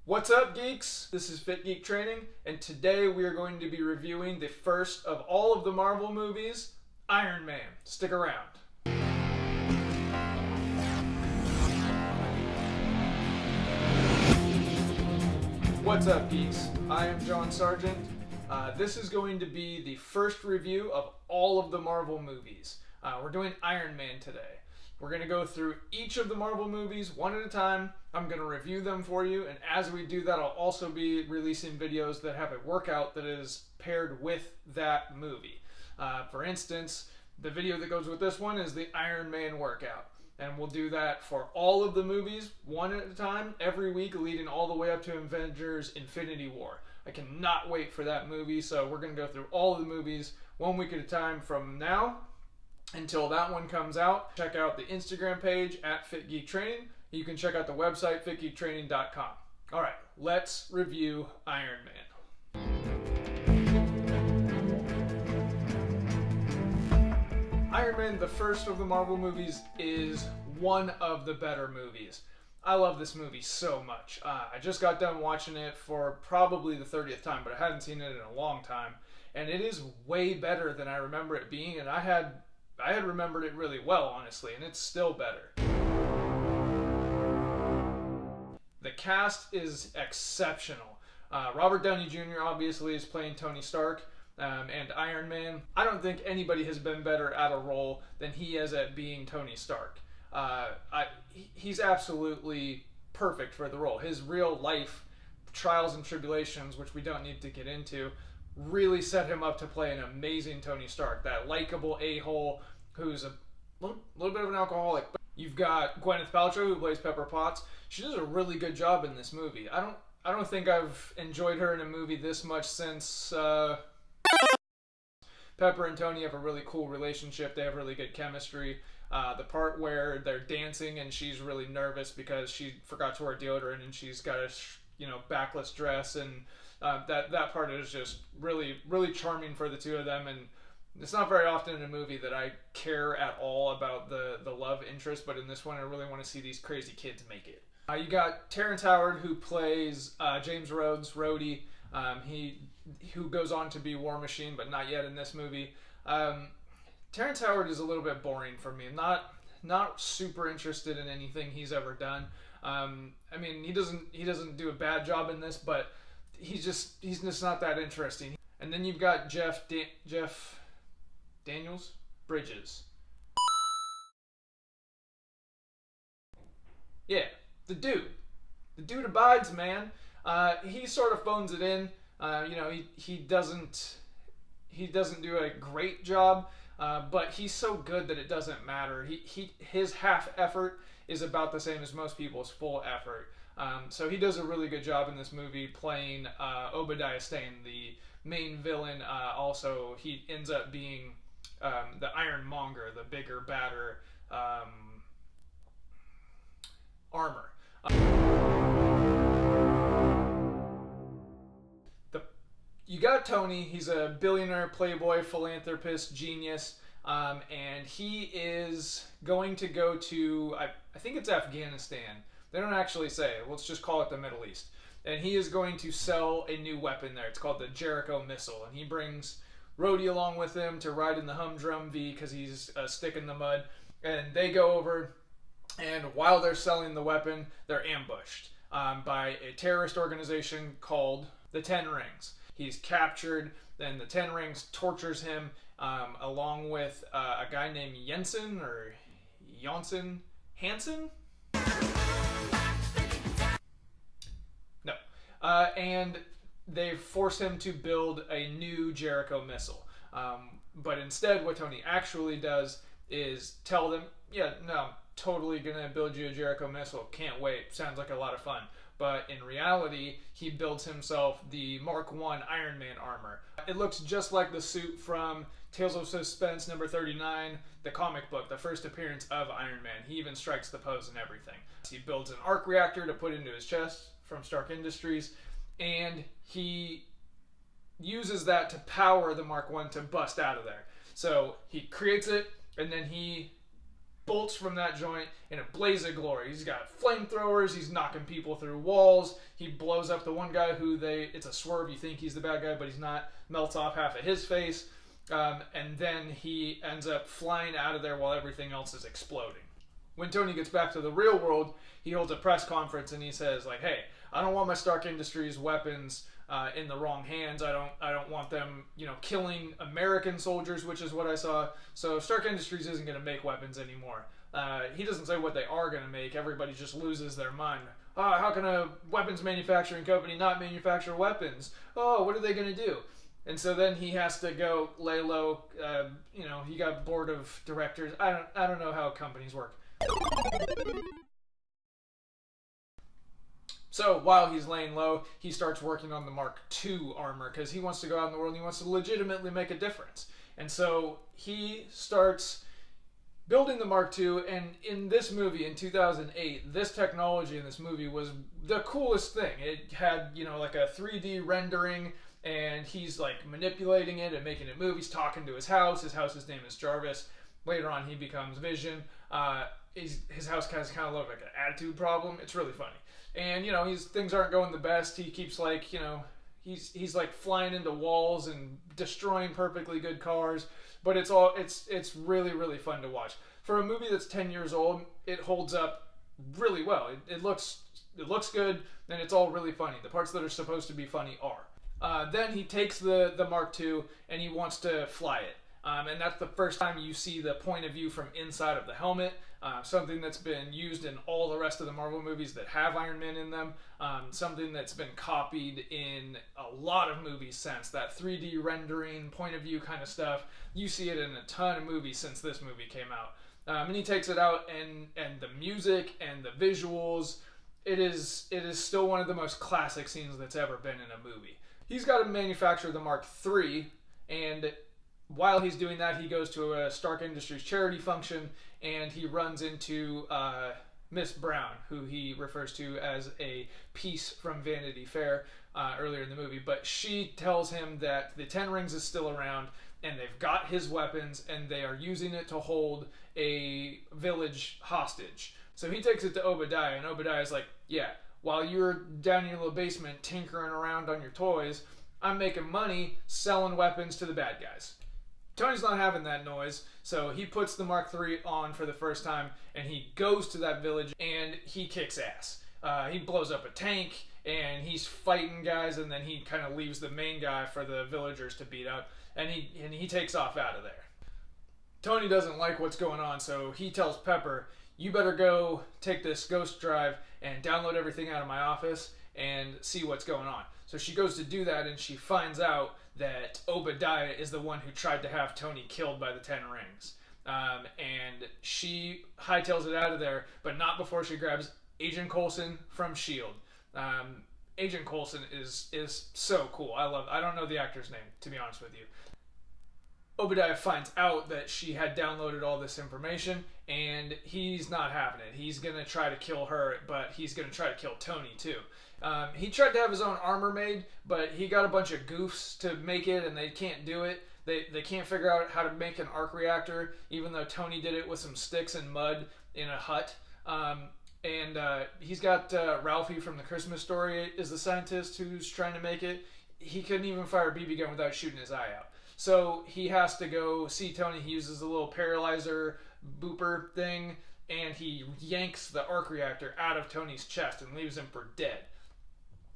What's up, geeks? This is Fit Geek Training, and today we are going to be reviewing the first of all of the Marvel movies, Iron Man. Stick around. What's up, geeks? I am John Sargent. This is going to be the first review of all of the Marvel movies. We're doing Iron Man today. We're going to go through each of the Marvel movies one at a time. I'm going to review them for you, and as we do that, I'll also be releasing videos that have a workout that is paired with that movie. For instance, the video that goes with this one is the Iron Man workout, and we'll do that for all of the movies one at a time every week, leading all the way up to Avengers Infinity War. I cannot wait for that movie, so we're going to go through all of the movies 1 week at a time from now until that one comes out. Check out the Instagram page at FitGeekTraining. You can check out the website fitgeektraining.com. All right, let's review Iron Man. Iron Man, the first of the Marvel movies, is one of the better movies. I love this movie so much. I just got done watching it for probably the 30th time, but I hadn't seen it in a long time. And it is way better than I remember it being, and I had remembered it really well, honestly, and it's still better. The cast is exceptional. Robert Downey Jr. obviously is playing Tony Stark and Iron Man. I don't think anybody has been better at a role than he is at being Tony Stark. He's absolutely perfect for the role. His real life trials and tribulations, which we don't need to get into, really set him up to play an amazing Tony Stark, that likable a-hole who's a little bit of an alcoholic. You've got Gwyneth Paltrow, who plays Pepper Potts. She does a really good job in this movie. I don't think I've enjoyed her in a movie this much since Pepper and Tony have a really cool relationship. They have really good chemistry. The part where they're dancing and she's really nervous because she forgot to wear deodorant and she's got a backless dress, and that part is just really, really charming for the two of them. And it's not very often in a movie that I care at all about the love interest, but in this one I really want to see these crazy kids make it. You got Terrence Howard, who plays James Rhodes, Rhodey. Who goes on to be War Machine, but not yet in this movie. Terrence Howard is a little bit boring for me. Not super interested in anything he's ever done. I mean, he doesn't do a bad job in this, but he's just not that interesting. And then you've got Jeff Daniels Bridges. Yeah, the dude abides, man. He sort of phones it in. He doesn't do a great job, but he's so good that it doesn't matter. His half effort is about the same as most people's full effort. So he does a really good job in this movie playing Obadiah Stane, the main villain. Also, he ends up being the Ironmonger, the bigger, badder armor. You got Tony. He's a billionaire, playboy, philanthropist, genius, and he is going to go to, I think it's Afghanistan. They don't actually say. Let's just call it the Middle East. And he is going to sell a new weapon there. It's called the Jericho missile, and he brings Rhodey along with him to ride in the humdrum V because he's a stick in the mud. And they go over, and while they're selling the weapon, they're ambushed by a terrorist organization called the Ten Rings. He's captured, then the Ten Rings tortures him, along with a guy named Hansen. No. And they force him to build a new Jericho missile. But instead, what Tony actually does is tell them, yeah, no, I'm totally going to build you a Jericho missile. Can't wait. Sounds like a lot of fun. But in reality, he builds himself the Mark I Iron Man armor. It looks just like the suit from Tales of Suspense number 39, the comic book, the first appearance of Iron Man. He even strikes the pose and everything. He builds an arc reactor to put into his chest from Stark Industries, and he uses that to power the Mark I to bust out of there. So he creates it, and then he bolts from that joint in a blaze of glory. He's got flamethrowers. He's knocking people through walls. He blows up the one guy it's a swerve. You think he's the bad guy, but he's not. Melts off half of his face. And then he ends up flying out of there while everything else is exploding. When Tony gets back to the real world, he holds a press conference and he says, like, hey, I don't want my Stark Industries weapons in the wrong hands. I don't want them, killing American soldiers, which is what I saw. So Stark Industries isn't going to make weapons anymore. He doesn't say what they are going to make. Everybody just loses their mind. Oh, how can a weapons manufacturing company not manufacture weapons? Oh, what are they going to do? And so then he has to go lay low. He got board of directors. I don't know how companies work. So while he's laying low, he starts working on the Mark II armor because he wants to go out in the world and he wants to legitimately make a difference. And so he starts building the Mark II, and in this movie, in 2008, this technology in this movie was the coolest thing. It had, like a 3D rendering, and he's like manipulating it and making it move. He's talking to his house. His house's name is Jarvis. Later on, he becomes Vision. His house has kind of look like an attitude problem. It's really funny. And things aren't going the best. He keeps he's like flying into walls and destroying perfectly good cars. But it's really, really fun to watch. For a movie that's 10 years old, it holds up really well. It looks good, and it's all really funny. The parts that are supposed to be funny are. Then he takes the Mark II and he wants to fly it. And that's the first time you see the point of view from inside of the helmet, something that's been used in all the rest of the Marvel movies that have Iron Man in them, something that's been copied in a lot of movies since, that 3D rendering, point of view kind of stuff. You see it in a ton of movies since this movie came out. And he takes it out, and the music and the visuals, it is still one of the most classic scenes that's ever been in a movie. He's got to manufacture the Mark III, and while he's doing that, he goes to a Stark Industries charity function, and he runs into Miss Brown, who he refers to as a piece from Vanity Fair earlier in the movie. But she tells him that the Ten Rings is still around, and they've got his weapons, and they are using it to hold a village hostage. So he takes it to Obadiah, and Obadiah's like, yeah, while you're down in your little basement tinkering around on your toys, I'm making money selling weapons to the bad guys. Tony's not having that noise, so he puts the Mark III on for the first time, and he goes to that village, and he kicks ass. He blows up a tank, and he's fighting guys, and then he kind of leaves the main guy for the villagers to beat up, and he takes off out of there. Tony doesn't like what's going on, so he tells Pepper, you better go take this ghost drive and download everything out of my office and see what's going on. So she goes to do that, and she finds out that Obadiah is the one who tried to have Tony killed by the Ten Rings. And she hightails it out of there, but not before she grabs Agent Coulson from S.H.I.E.L.D. Agent Coulson is so cool. I don't know the actor's name, to be honest with you. Obadiah finds out that she had downloaded all this information, and he's not having it. He's going to try to kill her, but he's going to try to kill Tony too. He tried to have his own armor made, but he got a bunch of goofs to make it, and they can't do it. They can't figure out how to make an arc reactor, even though Tony did it with some sticks and mud in a hut. And he's got Ralphie from the Christmas Story is the scientist who's trying to make it. He couldn't even fire a BB gun without shooting his eye out. So he has to go see Tony. He uses a little paralyzer booper thing, and he yanks the arc reactor out of Tony's chest and leaves him for dead.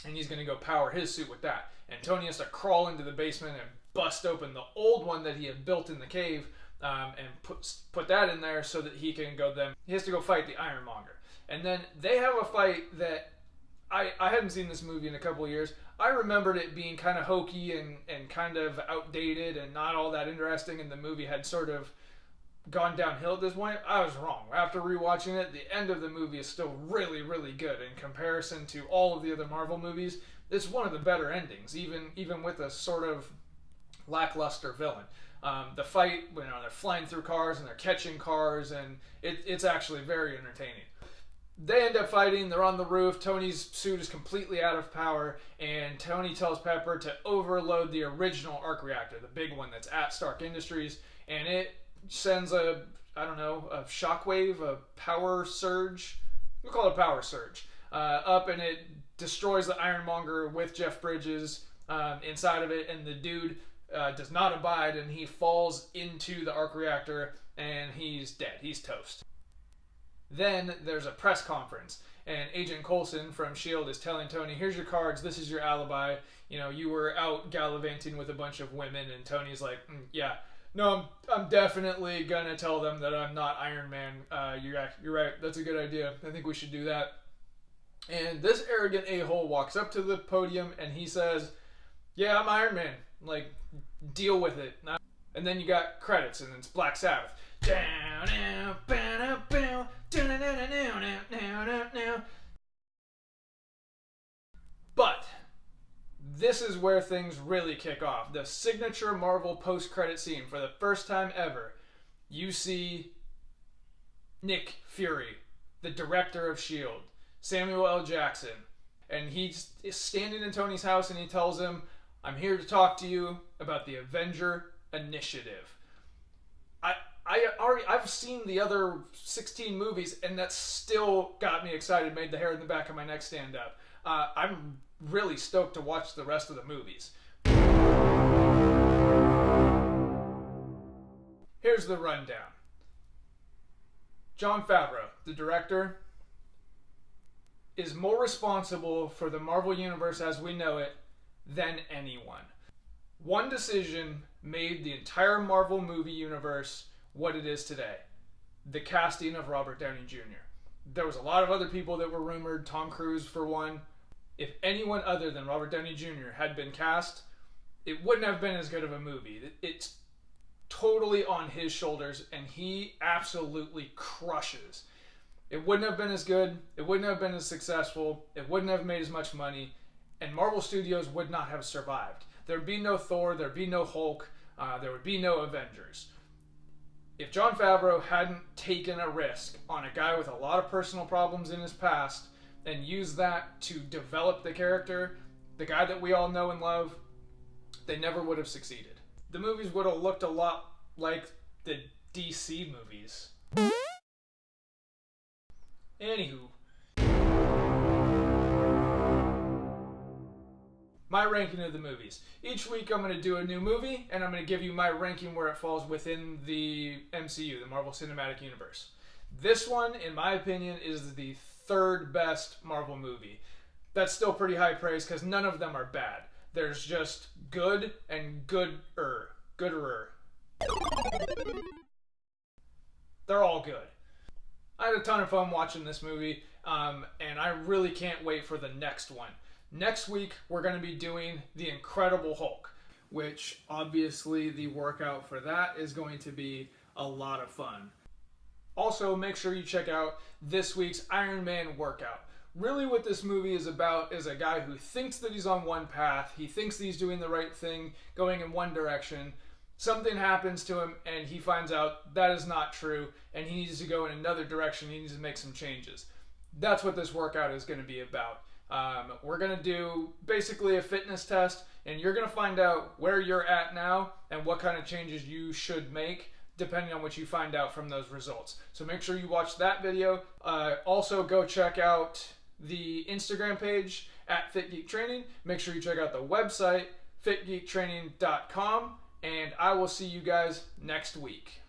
And he's going to go power his suit with that. And Tony has to crawl into the basement and bust open the old one that he had built in the cave, and put that in there so that he can go then. He has to go fight the Ironmonger. And then they have a fight that I hadn't seen this movie in a couple of years. I remembered it being kind of hokey and kind of outdated and not all that interesting, and the movie had sort of gone downhill at this point. I was wrong. After rewatching it, the end of the movie is still really, really good in comparison to all of the other Marvel movies. It's one of the better endings, even with a sort of lackluster villain. The fight, they're flying through cars and they're catching cars, and it's actually very entertaining. They end up fighting. They're on the roof. Tony's suit is completely out of power, and Tony tells Pepper to overload the original arc reactor, the big one that's at Stark Industries, and it sends a I don't know, a shockwave, a power surge. We'll call it a power surge. Up, and it destroys the Ironmonger with Jeff Bridges inside of it, and the dude does not abide, and he falls into the arc reactor, and he's dead. He's toast. Then there's a press conference, and Agent Coulson from S.H.I.E.L.D. is telling Tony, here's your cards, this is your alibi. You know, you were out gallivanting with a bunch of women, and Tony's like, yeah, no, I'm definitely gonna tell them that I'm not Iron Man. You're right, that's a good idea. I think we should do that. And this arrogant a-hole walks up to the podium, and he says, yeah, I'm Iron Man. Like, deal with it. And then you got credits, and it's Black Sabbath. But this is where things really kick off. The signature Marvel post-credit scene. For the first time ever, you see Nick Fury, the director of S.H.I.E.L.D., Samuel L. Jackson, and he's standing in Tony's house, and he tells him, I'm here to talk to you about the Avenger Initiative. I've seen the other 16 movies, and that still got me excited, made the hair in the back of my neck stand up. I'm really stoked to watch the rest of the movies. Here's the rundown. Jon Favreau, the director, is more responsible for the Marvel Universe as we know it than anyone. One decision made the entire Marvel movie universe what it is today. The casting of Robert Downey Jr. There was a lot of other people that were rumored, Tom Cruise for one. If anyone other than Robert Downey Jr. had been cast, it wouldn't have been as good of a movie. It's totally on his shoulders, and he absolutely crushes. It wouldn't have been as good, it wouldn't have been as successful, it wouldn't have made as much money, and Marvel Studios would not have survived. There would be no Thor, there would be no Hulk, there would be no Avengers. If Jon Favreau hadn't taken a risk on a guy with a lot of personal problems in his past and used that to develop the character, the guy that we all know and love, they never would have succeeded. The movies would have looked a lot like the DC movies. Anywho. My ranking of the movies. Each week I'm going to do a new movie, and I'm going to give you my ranking where it falls within the MCU, the Marvel Cinematic Universe. This one, in my opinion, is the third best Marvel movie. That's still pretty high praise because none of them are bad. There's just good and gooder. They're all good. I had a ton of fun watching this movie, and I really can't wait for the next one. Next week, we're going to be doing The Incredible Hulk, which obviously the workout for that is going to be a lot of fun. Also, make sure you check out this week's Iron Man workout. Really what this movie is about is a guy who thinks that he's on one path, he thinks that he's doing the right thing, going in one direction. Something happens to him and he finds out that is not true and he needs to go in another direction, he needs to make some changes. That's what this workout is going to be about. We're going to do basically a fitness test, and you're going to find out where you're at now and what kind of changes you should make depending on what you find out from those results. So make sure you watch that video. Also, go check out the Instagram page at Fit Geek Training. Make sure you check out the website, fitgeektraining.com, and I will see you guys next week.